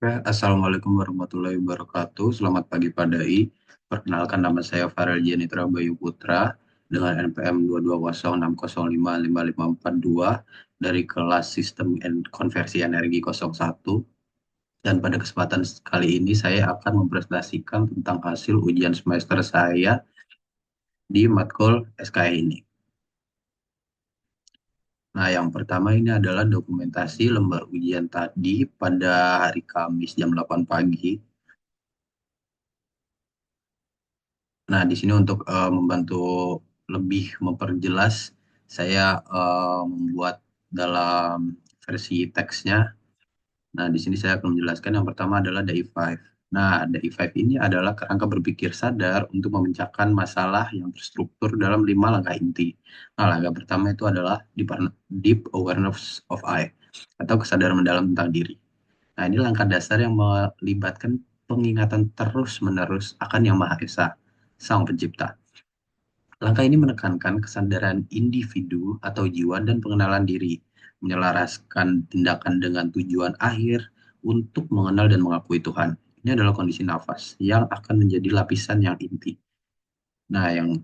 Assalamualaikum warahmatullahi wabarakatuh. Selamat pagi Pak Dai. Perkenalkan nama saya Farel Jenitra Bayu Putra dengan NPM 22060655542 dari kelas Sistem Konversi Energi 01. Dan pada kesempatan kali ini saya akan mempresentasikan tentang hasil ujian semester saya di matkul SKI ini. Nah, yang pertama ini adalah dokumentasi lembar ujian tadi pada hari Kamis jam 8 pagi. Nah, di sini untuk membantu lebih memperjelas, saya membuat dalam versi teksnya. Nah, di sini saya akan menjelaskan yang pertama adalah DAI5. Nah, DAI5 ini adalah kerangka berpikir sadar untuk memecahkan masalah yang terstruktur dalam 5 langkah inti. Nah, langkah pertama itu adalah Deep Awareness of I, atau kesadaran mendalam tentang diri. Nah, ini langkah dasar yang melibatkan pengingatan terus-menerus akan Yang Maha Esa, Sang Pencipta. Langkah ini menekankan kesadaran individu atau jiwa dan pengenalan diri, menyelaraskan tindakan dengan tujuan akhir untuk mengenal dan mengakui Tuhan. Ini adalah kondisi nafas yang akan menjadi lapisan yang inti. Nah, yang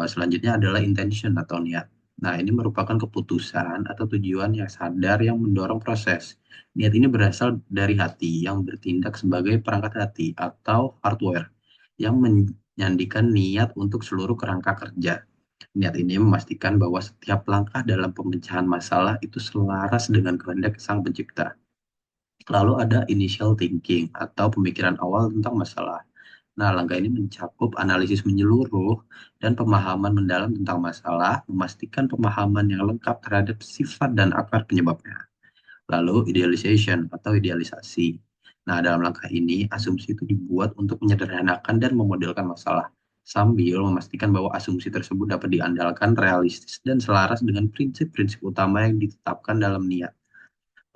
selanjutnya adalah intention atau niat. Nah, ini merupakan keputusan atau tujuan yang sadar yang mendorong proses. Niat ini berasal dari hati yang bertindak sebagai perangkat hati atau hardware yang menyandikan niat untuk seluruh kerangka kerja. Niat ini memastikan bahwa setiap langkah dalam pemecahan masalah itu selaras dengan kehendak Sang Pencipta. Lalu ada initial thinking atau pemikiran awal tentang masalah. Nah, langkah ini mencakup analisis menyeluruh dan pemahaman mendalam tentang masalah, memastikan pemahaman yang lengkap terhadap sifat dan akar penyebabnya. Lalu, idealization atau idealisasi. Nah, dalam langkah ini, asumsi itu dibuat untuk menyederhanakan dan memodelkan masalah, sambil memastikan bahwa asumsi tersebut dapat diandalkan realistis dan selaras dengan prinsip-prinsip utama yang ditetapkan dalam niat.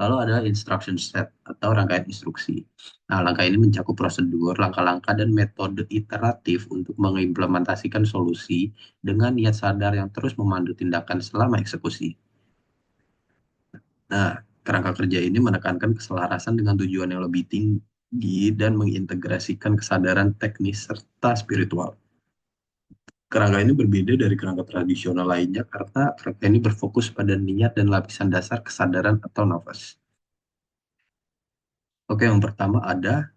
Lalu ada instruction set atau rangkaian instruksi. Nah, langkah ini mencakup prosedur, langkah-langkah, dan metode iteratif untuk mengimplementasikan solusi dengan niat sadar yang terus memandu tindakan selama eksekusi. Nah, kerangka kerja ini menekankan keselarasan dengan tujuan yang lebih tinggi dan mengintegrasikan kesadaran teknis serta spiritual. Kerangka ini berbeda dari kerangka tradisional lainnya karena kerangka ini berfokus pada niat dan lapisan dasar kesadaran atau nafas. Oke, yang pertama ada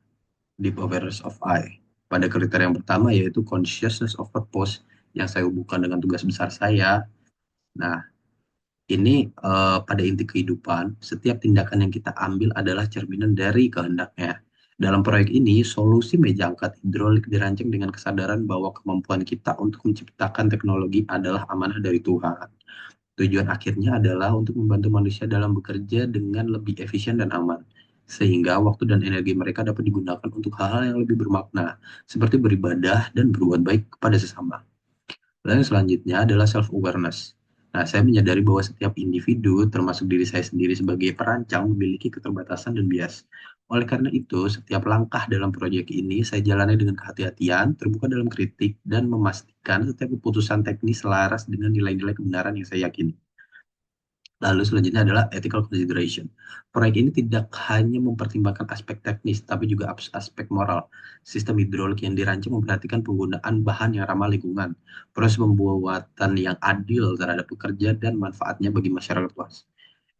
Deep Awareness of I. Pada kriteria yang pertama yaitu Consciousness of Purpose yang saya hubungkan dengan tugas besar saya. Nah, ini pada inti kehidupan, setiap tindakan yang kita ambil adalah cerminan dari kehendaknya. Dalam proyek ini, solusi meja angkat hidrolik dirancang dengan kesadaran bahwa kemampuan kita untuk menciptakan teknologi adalah amanah dari Tuhan. Tujuan akhirnya adalah untuk membantu manusia dalam bekerja dengan lebih efisien dan aman, sehingga waktu dan energi mereka dapat digunakan untuk hal-hal yang lebih bermakna, seperti beribadah dan berbuat baik kepada sesama. Lalu yang selanjutnya adalah self-awareness. Nah, saya menyadari bahwa setiap individu, termasuk diri saya sendiri sebagai perancang, memiliki keterbatasan dan bias. Oleh karena itu, setiap langkah dalam proyek ini saya jalani dengan kehati-hatian, terbuka dalam kritik, dan memastikan setiap keputusan teknis selaras dengan nilai-nilai kebenaran yang saya yakini. Lalu selanjutnya adalah ethical consideration. Proyek ini tidak hanya mempertimbangkan aspek teknis, tapi juga aspek moral. Sistem hidrolik yang dirancang memperhatikan penggunaan bahan yang ramah lingkungan, proses pembuatan yang adil terhadap pekerja, dan manfaatnya bagi masyarakat luas.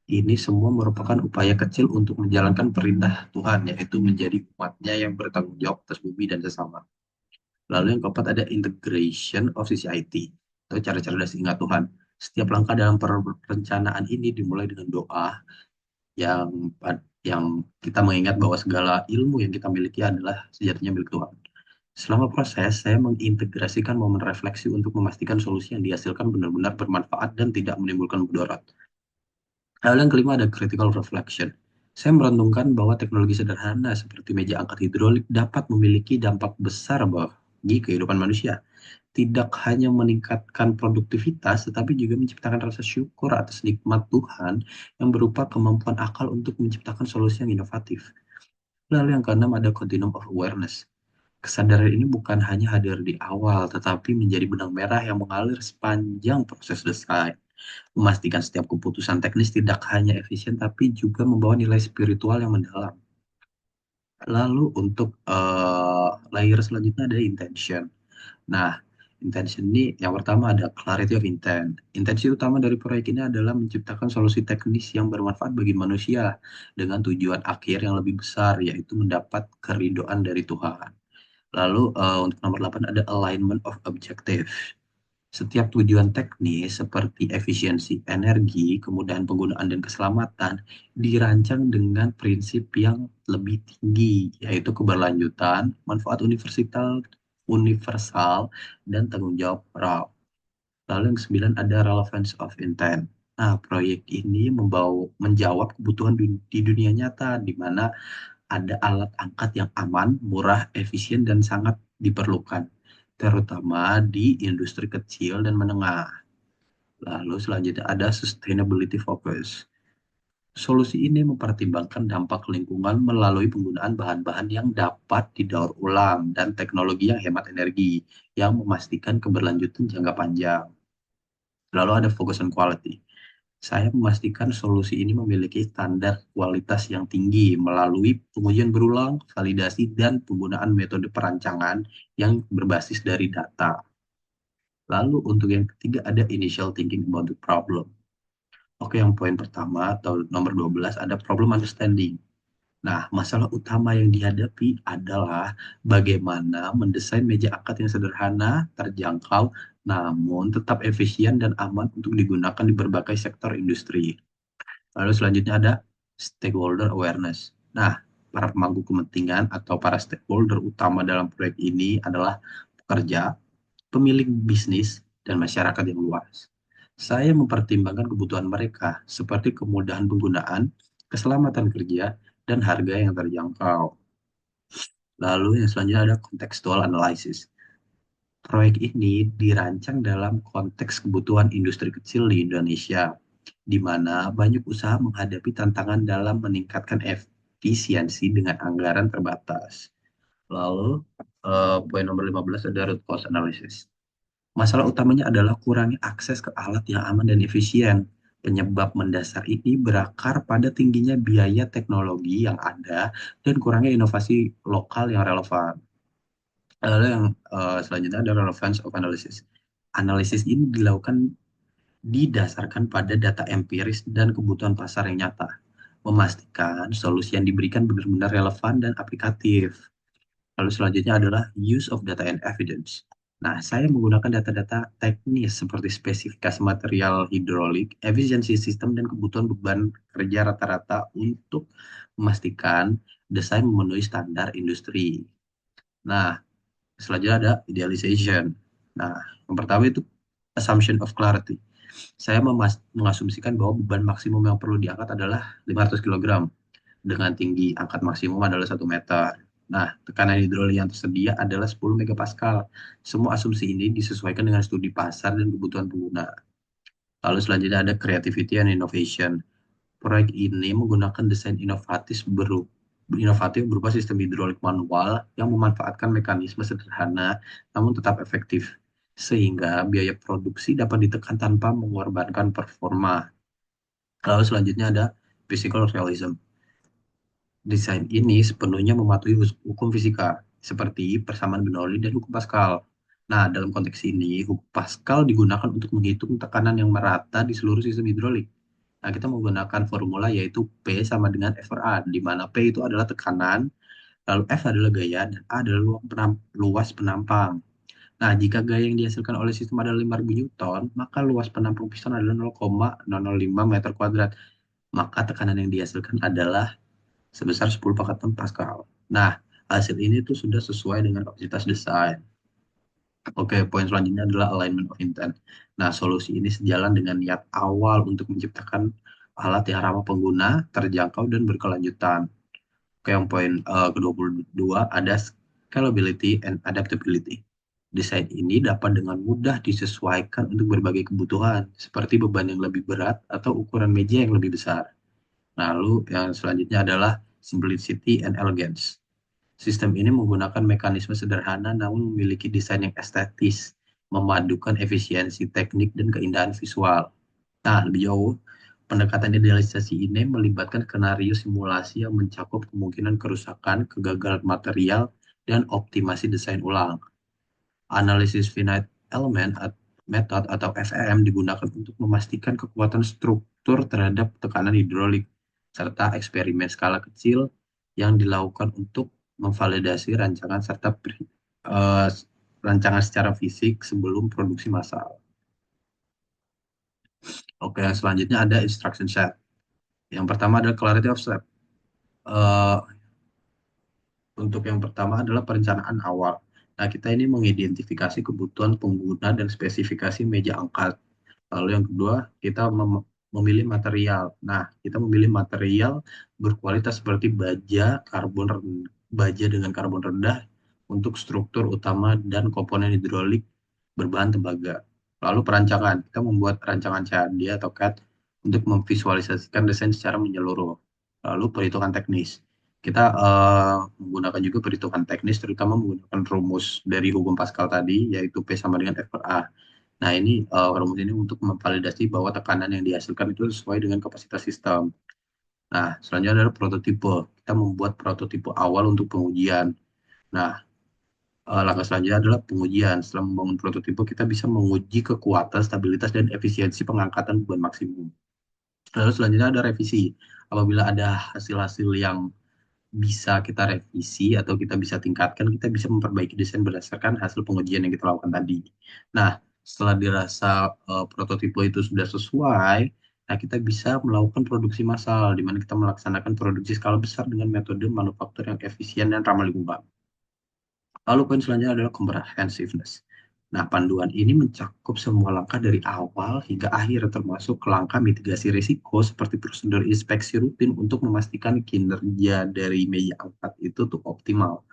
Ini semua merupakan upaya kecil untuk menjalankan perintah Tuhan, yaitu menjadi umatnya yang bertanggung jawab atas bumi dan sesama. Lalu yang keempat ada integration of CCIT, atau cara cerdas ingat Tuhan. Setiap langkah dalam perencanaan ini dimulai dengan doa yang yang kita mengingat bahwa segala ilmu yang kita miliki adalah sejatinya milik Tuhan. Selama proses, saya mengintegrasikan momen refleksi untuk memastikan solusi yang dihasilkan benar-benar bermanfaat dan tidak menimbulkan mudarat. Hal yang kelima ada critical reflection. Saya merenungkan bahwa teknologi sederhana seperti meja angkat hidrolik dapat memiliki dampak besar bagi kehidupan manusia. Tidak hanya meningkatkan produktivitas, tetapi juga menciptakan rasa syukur atas nikmat Tuhan yang berupa kemampuan akal untuk menciptakan solusi yang inovatif. Lalu yang keenam ada continuum of awareness. Kesadaran ini bukan hanya hadir di awal, tetapi menjadi benang merah yang mengalir sepanjang proses desain. Memastikan setiap keputusan teknis tidak hanya efisien, tapi juga membawa nilai spiritual yang mendalam. Lalu untuk layer selanjutnya ada intention. Nah, intention ini yang pertama ada clarity of intent. Intensi utama dari proyek ini adalah menciptakan solusi teknis yang bermanfaat bagi manusia dengan tujuan akhir yang lebih besar, yaitu mendapat keridhaan dari Tuhan. Lalu untuk nomor 8 ada alignment of objective. Setiap tujuan teknis seperti efisiensi energi, kemudahan penggunaan dan keselamatan dirancang dengan prinsip yang lebih tinggi, yaitu keberlanjutan, manfaat universal dan tanggung jawab moral. Lalu yang kesembilan ada relevance of intent. Nah, proyek ini menjawab kebutuhan di dunia nyata, di mana ada alat angkat yang aman, murah, efisien, dan sangat diperlukan, terutama di industri kecil dan menengah. Lalu selanjutnya ada sustainability focus. Solusi ini mempertimbangkan dampak lingkungan melalui penggunaan bahan-bahan yang dapat didaur ulang dan teknologi yang hemat energi, yang memastikan keberlanjutan jangka panjang. Lalu ada focus on quality. Saya memastikan solusi ini memiliki standar kualitas yang tinggi melalui pengujian berulang, validasi, dan penggunaan metode perancangan yang berbasis dari data. Lalu untuk yang ketiga ada initial thinking about the problem. Oke, yang poin pertama atau nomor 12 ada problem understanding. Nah, masalah utama yang dihadapi adalah bagaimana mendesain meja akad yang sederhana, terjangkau, namun tetap efisien dan aman untuk digunakan di berbagai sektor industri. Lalu selanjutnya ada stakeholder awareness. Nah, para pemangku kepentingan atau para stakeholder utama dalam proyek ini adalah pekerja, pemilik bisnis, dan masyarakat yang luas. Saya mempertimbangkan kebutuhan mereka, seperti kemudahan penggunaan, keselamatan kerja, dan harga yang terjangkau. Lalu yang selanjutnya ada contextual analysis. Proyek ini dirancang dalam konteks kebutuhan industri kecil di Indonesia, di mana banyak usaha menghadapi tantangan dalam meningkatkan efisiensi dengan anggaran terbatas. Lalu, poin nomor 15 ada root cause analysis. Masalah utamanya adalah kurangnya akses ke alat yang aman dan efisien. Penyebab mendasar ini berakar pada tingginya biaya teknologi yang ada dan kurangnya inovasi lokal yang relevan. Lalu yang selanjutnya ada relevance of analysis. Analisis ini dilakukan didasarkan pada data empiris dan kebutuhan pasar yang nyata, memastikan solusi yang diberikan benar-benar relevan dan aplikatif. Lalu selanjutnya adalah use of data and evidence. Nah, saya menggunakan data-data teknis seperti spesifikasi material hidrolik, efisiensi sistem, dan kebutuhan beban kerja rata-rata untuk memastikan desain memenuhi standar industri. Nah, selanjutnya ada idealization. Nah, yang pertama itu assumption of clarity. Saya mengasumsikan bahwa beban maksimum yang perlu diangkat adalah 500 kg dengan tinggi angkat maksimum adalah 1 meter. Nah, tekanan hidrolik yang tersedia adalah 10 megapascal. Semua asumsi ini disesuaikan dengan studi pasar dan kebutuhan pengguna. Lalu selanjutnya ada creativity and innovation. Proyek ini menggunakan desain inovatif berupa sistem hidrolik manual yang memanfaatkan mekanisme sederhana namun tetap efektif, sehingga biaya produksi dapat ditekan tanpa mengorbankan performa. Lalu selanjutnya ada physical realism. Desain ini sepenuhnya mematuhi hukum fisika, seperti persamaan Bernoulli dan hukum Pascal. Nah, dalam konteks ini, hukum Pascal digunakan untuk menghitung tekanan yang merata di seluruh sistem hidrolik. Nah, kita menggunakan formula yaitu P sama dengan F per A, di mana P itu adalah tekanan, lalu F adalah gaya, dan A adalah luas penampang. Nah, jika gaya yang dihasilkan oleh sistem adalah 5.000 Newton, maka luas penampung piston adalah 0,005 meter kuadrat. Maka tekanan yang dihasilkan adalah sebesar 10 pangkat 6 Pascal. Nah, hasil ini tuh sudah sesuai dengan kapasitas desain. Oke, poin selanjutnya adalah alignment of intent. Nah, solusi ini sejalan dengan niat awal untuk menciptakan alat yang ramah pengguna, terjangkau, dan berkelanjutan. Oke, yang poin ke-22 ada scalability and adaptability. Desain ini dapat dengan mudah disesuaikan untuk berbagai kebutuhan, seperti beban yang lebih berat atau ukuran meja yang lebih besar. Lalu yang selanjutnya adalah simplicity and elegance. Sistem ini menggunakan mekanisme sederhana namun memiliki desain yang estetis, memadukan efisiensi teknik dan keindahan visual. Nah, lebih jauh, Pendekatan idealisasi ini melibatkan skenario simulasi yang mencakup kemungkinan kerusakan, kegagalan material, dan optimasi desain ulang. Analisis finite element method atau FEM digunakan untuk memastikan kekuatan struktur terhadap tekanan hidrolik, serta eksperimen skala kecil yang dilakukan untuk memvalidasi rancangan eh, rancangan secara fisik sebelum produksi massal. Oke, yang selanjutnya ada instruction set. Yang pertama adalah clarity of step. Eh, untuk yang pertama adalah perencanaan awal. Nah, kita ini mengidentifikasi kebutuhan pengguna dan spesifikasi meja angkat. Lalu yang kedua, kita memilih material. Nah, kita memilih material berkualitas seperti baja dengan karbon rendah untuk struktur utama dan komponen hidrolik berbahan tembaga. Lalu perancangan, kita membuat rancangan CAD atau CAD untuk memvisualisasikan desain secara menyeluruh. Lalu perhitungan teknis. Kita menggunakan juga perhitungan teknis, terutama menggunakan rumus dari hukum Pascal tadi, yaitu P sama dengan F per A. Nah, ini rumus ini untuk memvalidasi bahwa tekanan yang dihasilkan itu sesuai dengan kapasitas sistem. Nah, selanjutnya adalah prototipe. Kita membuat prototipe awal untuk pengujian. Nah, langkah selanjutnya adalah pengujian. Setelah membangun prototipe, kita bisa menguji kekuatan, stabilitas, dan efisiensi pengangkatan beban maksimum. Lalu selanjutnya ada revisi. Apabila ada hasil-hasil yang bisa kita revisi atau kita bisa tingkatkan, kita bisa memperbaiki desain berdasarkan hasil pengujian yang kita lakukan tadi. Nah, setelah dirasa prototipe itu sudah sesuai, nah kita bisa melakukan produksi massal, di mana kita melaksanakan produksi skala besar dengan metode manufaktur yang efisien dan ramah lingkungan. Lalu poin selanjutnya adalah comprehensiveness. Nah, panduan ini mencakup semua langkah dari awal hingga akhir, termasuk langkah mitigasi risiko seperti prosedur inspeksi rutin untuk memastikan kinerja dari meja angkat itu tuh optimal.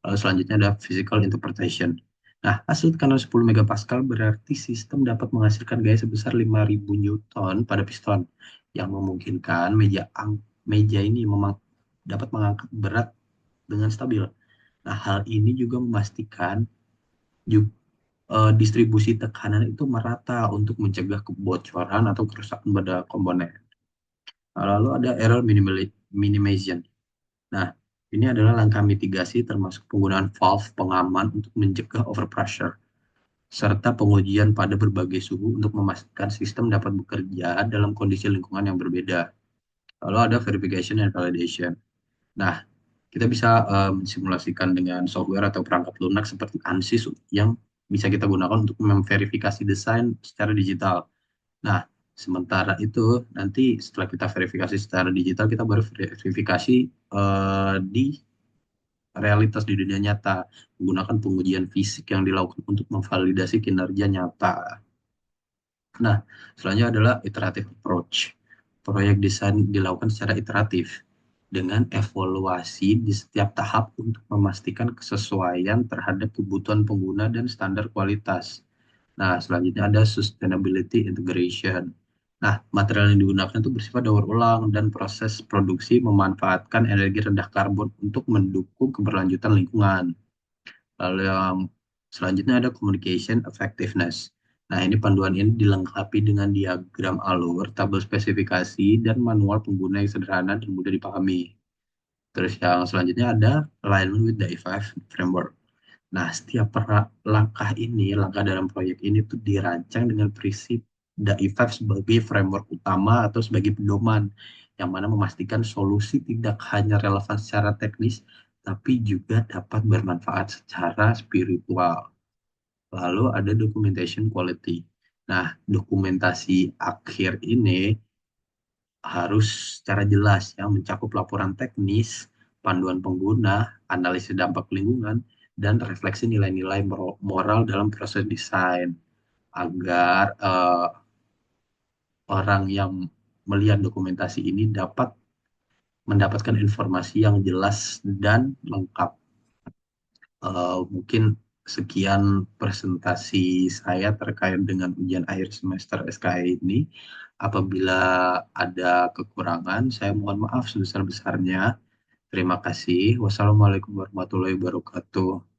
Lalu selanjutnya ada physical interpretation. Nah, hasil tekanan 10 megapascal berarti sistem dapat menghasilkan gaya sebesar 5.000 Newton pada piston, yang memungkinkan meja ini memang dapat mengangkat berat dengan stabil. Nah, hal ini juga memastikan ju- distribusi tekanan itu merata untuk mencegah kebocoran atau kerusakan pada komponen. Nah, lalu ada minimization. Nah, ini adalah langkah mitigasi termasuk penggunaan valve pengaman untuk mencegah overpressure, serta pengujian pada berbagai suhu untuk memastikan sistem dapat bekerja dalam kondisi lingkungan yang berbeda. Lalu ada verification and validation. Nah, kita bisa mensimulasikan dengan software atau perangkat lunak seperti ANSYS yang bisa kita gunakan untuk memverifikasi desain secara digital. Nah, sementara itu nanti setelah kita verifikasi secara digital, kita baru verifikasi di realitas di dunia nyata menggunakan pengujian fisik yang dilakukan untuk memvalidasi kinerja nyata. Nah, selanjutnya adalah iterative approach. Proyek desain dilakukan secara iteratif dengan evaluasi di setiap tahap untuk memastikan kesesuaian terhadap kebutuhan pengguna dan standar kualitas. Nah, selanjutnya ada sustainability integration. Nah, material yang digunakan itu bersifat daur ulang dan proses produksi memanfaatkan energi rendah karbon untuk mendukung keberlanjutan lingkungan. Lalu yang selanjutnya ada communication effectiveness. Nah, ini panduan ini dilengkapi dengan diagram alur, tabel spesifikasi, dan manual pengguna yang sederhana dan mudah dipahami. Terus yang selanjutnya ada alignment with the E5 framework. Nah, setiap langkah ini, langkah dalam proyek ini tuh dirancang dengan prinsip DAI5 sebagai framework utama atau sebagai pedoman yang mana memastikan solusi tidak hanya relevan secara teknis, tapi juga dapat bermanfaat secara spiritual. Lalu ada documentation quality. Nah, dokumentasi akhir ini harus secara jelas yang mencakup laporan teknis, panduan pengguna, analisis dampak lingkungan, dan refleksi nilai-nilai moral dalam proses desain agar orang yang melihat dokumentasi ini dapat mendapatkan informasi yang jelas dan lengkap. Mungkin sekian presentasi saya terkait dengan ujian akhir semester SKI ini. Apabila ada kekurangan, saya mohon maaf sebesar-besarnya. Terima kasih. Wassalamualaikum warahmatullahi wabarakatuh.